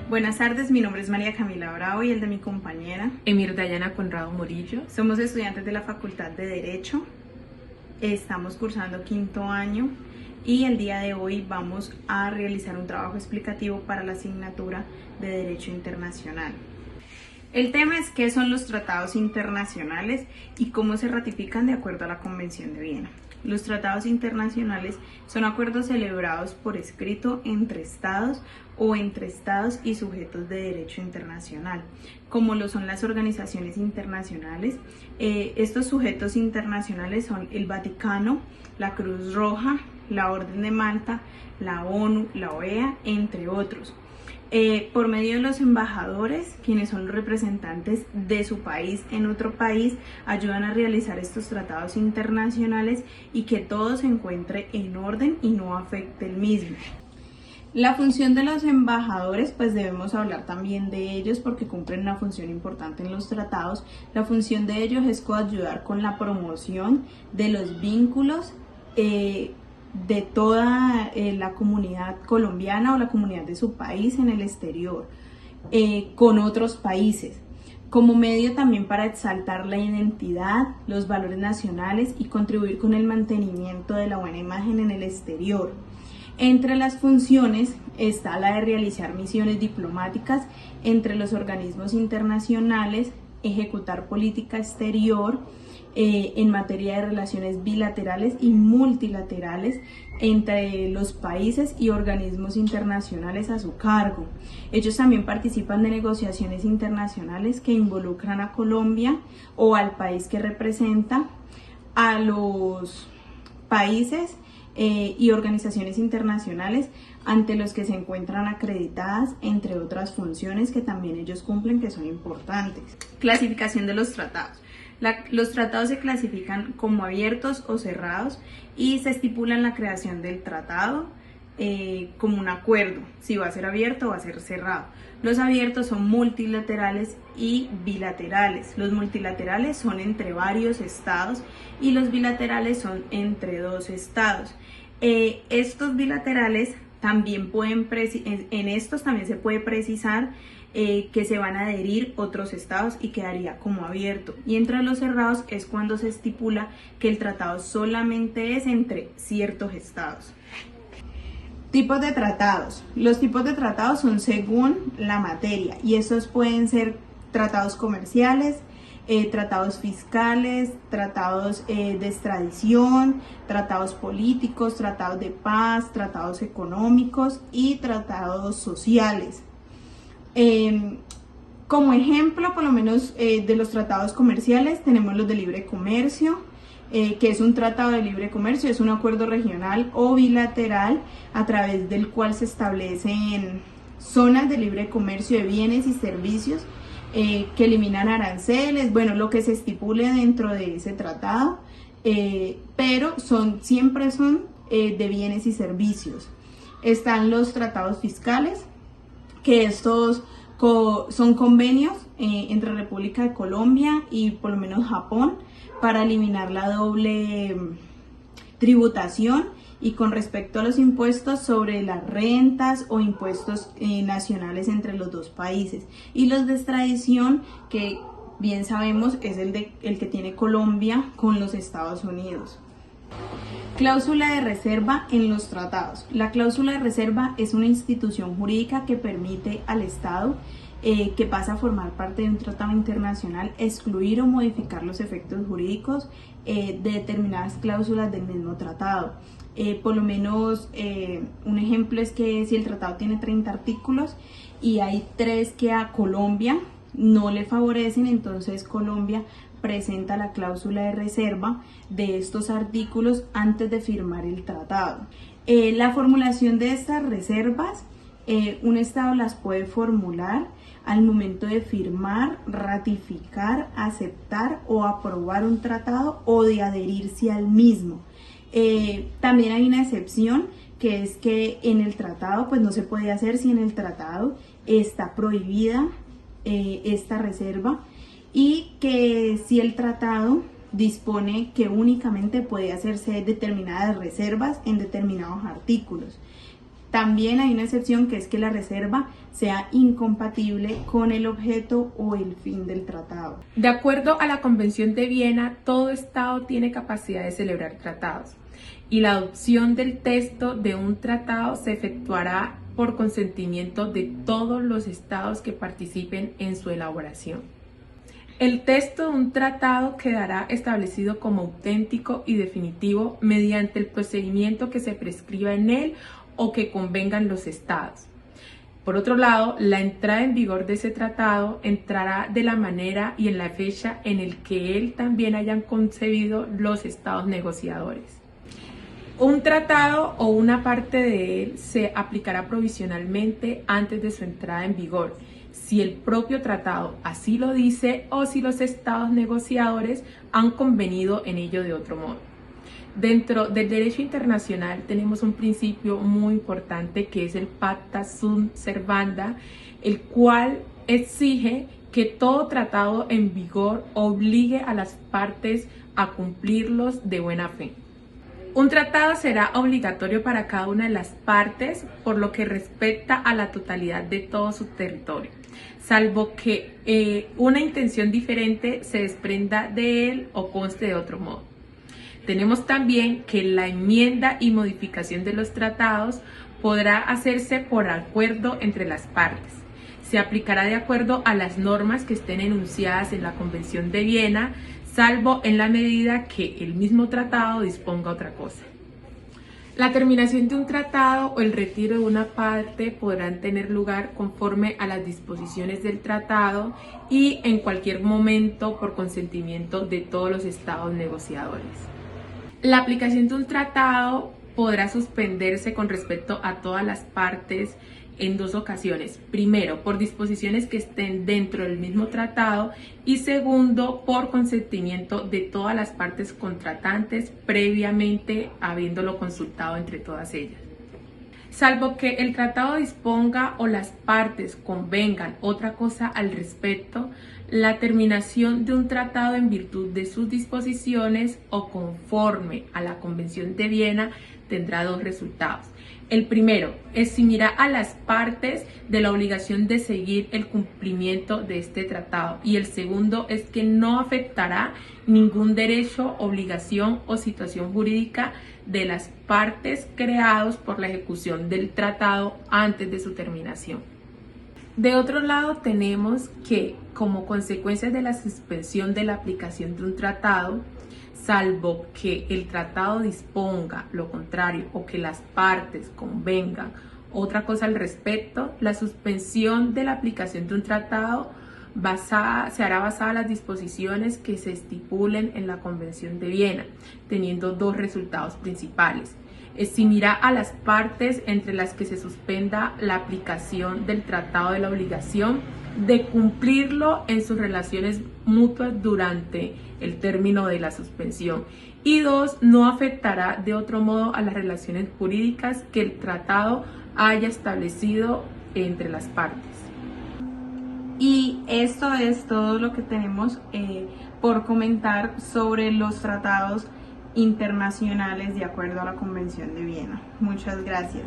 Buenas tardes, mi nombre es María Camila Bravo y el de mi compañera Emir Dayana Conrado Morillo. Somos estudiantes de la Facultad de Derecho, estamos cursando quinto año y el día de hoy vamos a realizar un trabajo explicativo para la asignatura de Derecho Internacional. El tema es qué son los tratados internacionales y cómo se ratifican de acuerdo a la Convención de Viena. Los tratados internacionales son acuerdos celebrados por escrito entre estados o entre estados y sujetos de derecho internacional, como lo son las organizaciones internacionales. Estos sujetos internacionales son el Vaticano, la Cruz Roja, la Orden de Malta, la ONU, la OEA, entre otros. Por medio de los embajadores, quienes son los representantes de su país en otro país, ayudan a realizar estos tratados internacionales y que todo se encuentre en orden y no afecte el mismo. La función de los embajadores, pues debemos hablar también de ellos porque cumplen una función importante en los tratados. La función de ellos es coayudar con la promoción de los vínculos de toda la comunidad colombiana o la comunidad de su país en el exterior con otros países, como medio también para exaltar la identidad, los valores nacionales y contribuir con el mantenimiento de la buena imagen en el exterior. Entre las funciones está la de realizar misiones diplomáticas entre los organismos internacionales, ejecutar política exterior en materia de relaciones bilaterales y multilaterales entre los países y organismos internacionales a su cargo. Ellos también participan de negociaciones internacionales que involucran a Colombia o al país que representa, a los países y organizaciones internacionales ante los que se encuentran acreditadas, entre otras funciones que también ellos cumplen, que son importantes. Clasificación de los tratados. Los tratados se clasifican como abiertos o cerrados y se estipulan la creación del tratado como un acuerdo, si va a ser abierto o va a ser cerrado. Los abiertos son multilaterales y bilaterales. Los multilaterales son entre varios estados y los bilaterales son entre dos estados. Estos bilaterales también en estos también se puede precisar que se van a adherir otros estados y quedaría como abierto. Y entre los cerrados es cuando se estipula que el tratado solamente es entre ciertos estados. Tipos de tratados. Los tipos de tratados son según la materia y estos pueden ser tratados comerciales, tratados fiscales, tratados de extradición, tratados políticos, tratados de paz, tratados económicos y tratados sociales. Como ejemplo, por lo menos de los tratados comerciales, tenemos los de libre comercio, que es un tratado de libre comercio, es un acuerdo regional o bilateral a través del cual se establecen zonas de libre comercio de bienes y servicios que eliminan aranceles, bueno, lo que se estipule dentro de ese tratado, pero siempre son de bienes y servicios. Están los tratados fiscales, que estos son convenios entre República de Colombia y por lo menos Japón para eliminar la doble tributación y con respecto a los impuestos sobre las rentas o impuestos nacionales entre los dos países. Y los de extradición, que bien sabemos es el que tiene Colombia con los Estados Unidos. Cláusula de reserva en los tratados. La cláusula de reserva es una institución jurídica que permite al Estado que pasa a formar parte de un tratado internacional excluir o modificar los efectos jurídicos de determinadas cláusulas del mismo tratado. Por lo menos un ejemplo es que si el tratado tiene 30 artículos y hay 3 que a Colombia no le favorecen, entonces Colombia presenta la cláusula de reserva de estos artículos antes de firmar el tratado. La formulación de estas reservas, un Estado las puede formular al momento de firmar, ratificar, aceptar o aprobar un tratado o de adherirse al mismo. También hay una excepción, que es que en el tratado pues no se puede hacer si en el tratado está prohibida esta reserva, y que si el tratado dispone que únicamente puede hacerse determinadas reservas en determinados artículos. También hay una excepción, que es que la reserva sea incompatible con el objeto o el fin del tratado. De acuerdo a la Convención de Viena, todo Estado tiene capacidad de celebrar tratados y la adopción del texto de un tratado se efectuará por consentimiento de todos los Estados que participen en su elaboración. El texto de un tratado quedará establecido como auténtico y definitivo mediante el procedimiento que se prescriba en él o que convengan los Estados. Por otro lado, la entrada en vigor de ese tratado entrará de la manera y en la fecha en el que él también hayan concebido los Estados negociadores. Un tratado o una parte de él se aplicará provisionalmente antes de su entrada en vigor, si el propio tratado así lo dice o si los Estados negociadores han convenido en ello de otro modo. Dentro del derecho internacional tenemos un principio muy importante que es el pacta sunt servanda, el cual exige que todo tratado en vigor obligue a las partes a cumplirlos de buena fe. Un tratado será obligatorio para cada una de las partes por lo que respecta a la totalidad de todo su territorio, salvo que una intención diferente se desprenda de él o conste de otro modo. Tenemos también que la enmienda y modificación de los tratados podrá hacerse por acuerdo entre las partes. Se aplicará de acuerdo a las normas que estén enunciadas en la Convención de Viena, salvo en la medida que el mismo tratado disponga otra cosa. La terminación de un tratado o el retiro de una parte podrán tener lugar conforme a las disposiciones del tratado y en cualquier momento por consentimiento de todos los Estados negociadores. La aplicación de un tratado podrá suspenderse con respecto a todas las partes en dos ocasiones. Primero, por disposiciones que estén dentro del mismo tratado y segundo, por consentimiento de todas las partes contratantes previamente habiéndolo consultado entre todas ellas. Salvo que el tratado disponga o las partes convengan otra cosa al respecto, la terminación de un tratado en virtud de sus disposiciones o conforme a la Convención de Viena tendrá dos resultados. El primero, eximirá a las partes de la obligación de seguir el cumplimiento de este tratado y el segundo es que no afectará ningún derecho, obligación o situación jurídica de las partes creados por la ejecución del tratado antes de su terminación. De otro lado, tenemos que, como consecuencia de la suspensión de la aplicación de un tratado, salvo que el tratado disponga lo contrario o que las partes convengan otra cosa al respecto, la suspensión de la aplicación de un tratado se hará basada en las disposiciones que se estipulen en la Convención de Viena, teniendo dos resultados principales. Eximirá a las partes entre las que se suspenda la aplicación del tratado de la obligación de cumplirlo en sus relaciones mutuas durante el término de la suspensión. Y dos, no afectará de otro modo a las relaciones jurídicas que el tratado haya establecido entre las partes. Y esto es todo lo que tenemos por comentar sobre los tratados internacionales de acuerdo a la Convención de Viena. Muchas gracias.